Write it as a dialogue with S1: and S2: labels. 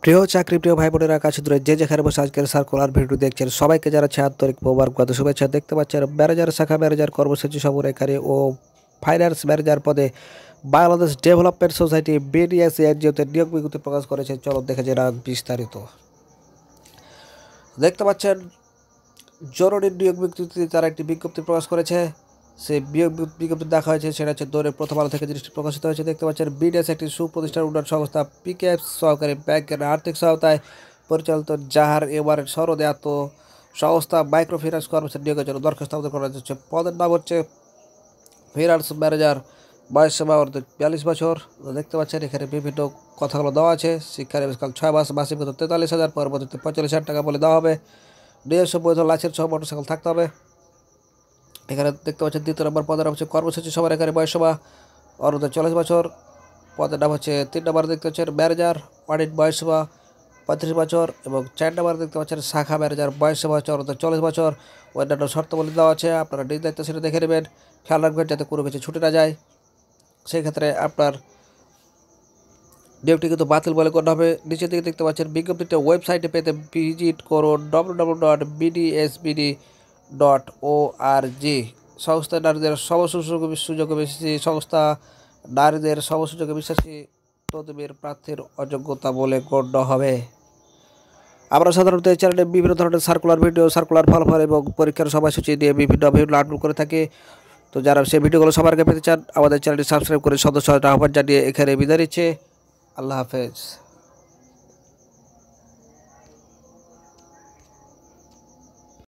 S1: প্রিয় চাকরিপ্রিয় ভাই বোনেরা কাছে দূরে যে যেখানে বসে আজকের সার্কুলার ভিডিও দেখছেন সবাইকে জানাচ্ছি আন্তরিক মোবারকবাদ শুভেচ্ছা। দেখতে পাচ্ছেন ম্যানেজার শাখা ম্যানেজার কর্মসূচি সমন্বয়কারী ও ফাইন্যান্স ম্যানেজার পদে বাংলাদেশ ডেভেলপমেন্ট সোসাইটি বিডিএস এনজিওতে নিয়োগ বিজ্ঞপ্তি প্রকাশ করেছে। চলো দেখে যে বিস্তারিত। দেখতে পাচ্ছেন জরুরি নিয়োগ বিজ্ঞপ্তি তারা একটি বিজ্ঞপ্তি প্রকাশ করেছে। সেই বিজ্ঞপ্তি দেখা হয়েছে সেটা হচ্ছে দৈনিক প্রথম আলো থেকে জিনিসটি প্রকাশিত হয়েছে। দেখতে পাচ্ছেন বিডিএস একটি সুপ্রতিষ্ঠান উন্নয়ন সংস্থা পিকেএফ সহকারী ব্যাংকের আর্থিক সহায়তায় পরিচালিত, যাহার এবার সরদেয়াত সংস্থা মাইক্রো ফিন্যান্স কর্মচারী নিয়োগের জন্য দরখাস্ত আবেদন করা যাচ্ছে। পদের নাম হচ্ছে ফিন্যান্স ম্যানেজার, বয়স সীমা 42 বছর। দেখতে পাচ্ছেন এখানে বিভিন্ন কথাগুলো দেওয়া আছে। শিক্ষানবিশকাল 6 মাস, মাসিক বেতন 43,000, পরবর্তীতে 45,000 টাকা বলে দেওয়া হবে। নিজস্ব বৈধ লাইসেন্স সহ মোটরসাইকেল থাকতে হবে। এখানে দেখতে পাচ্ছেন দ্বিতীয় নম্বর পদের নাম হচ্ছে কর্মসূচি সমন্বয়কারী, বয়স সীমা 40 বছর। পদের নাম হচ্ছে 3 নম্বর দেখতে পাচ্ছেন ম্যানেজার অডিট, বয়স সীমা 35 বছর। এবং 4 নম্বর দেখতে পাচ্ছেন শাখা ম্যানেজার, বয়স সীমা 40 বছর। অন্যান্য শর্তাবলী দেওয়া আছে, আপনারা নিজ দায়িত্ব সেটা দেখে নেবেন। খেয়াল রাখবেন যাতে কোনো কিছু ছুটে না যায়। সেই ক্ষেত্রে আপনার নিয়োগটি কিন্তু বাতিল বলে গণ্য হবে। নিচের দিকে দেখতে পাচ্ছেন বিজ্ঞপ্তিটা ওয়েবসাইটে পেতে ভিজিট করুন www.bdsbd.org। সংস্থা নারীদের সুযোগে বিশ্বাসী সংস্থা, নারীদের সুযোগে বিশ্বাসী তদবির প্রার্থীর অযোগ্যতা বলে গণ্য হবে। আমরা সাধারণত এই চ্যানেলে বিভিন্ন ধরনের সার্কুলার ভিডিও, সার্কুলার ফলাফল এবং পরীক্ষার সময়সূচি দিয়ে বিভিন্ন ভিডিও আপলোড করে থাকি। তো যারা সেই ভিডিওগুলো সবার আগে পেতে চান আমাদের চ্যানেলটি সাবস্ক্রাইব করে সদস্য আহ্বান জানিয়ে এখানে বিদায় নিচ্ছে। আল্লাহ হাফেজ।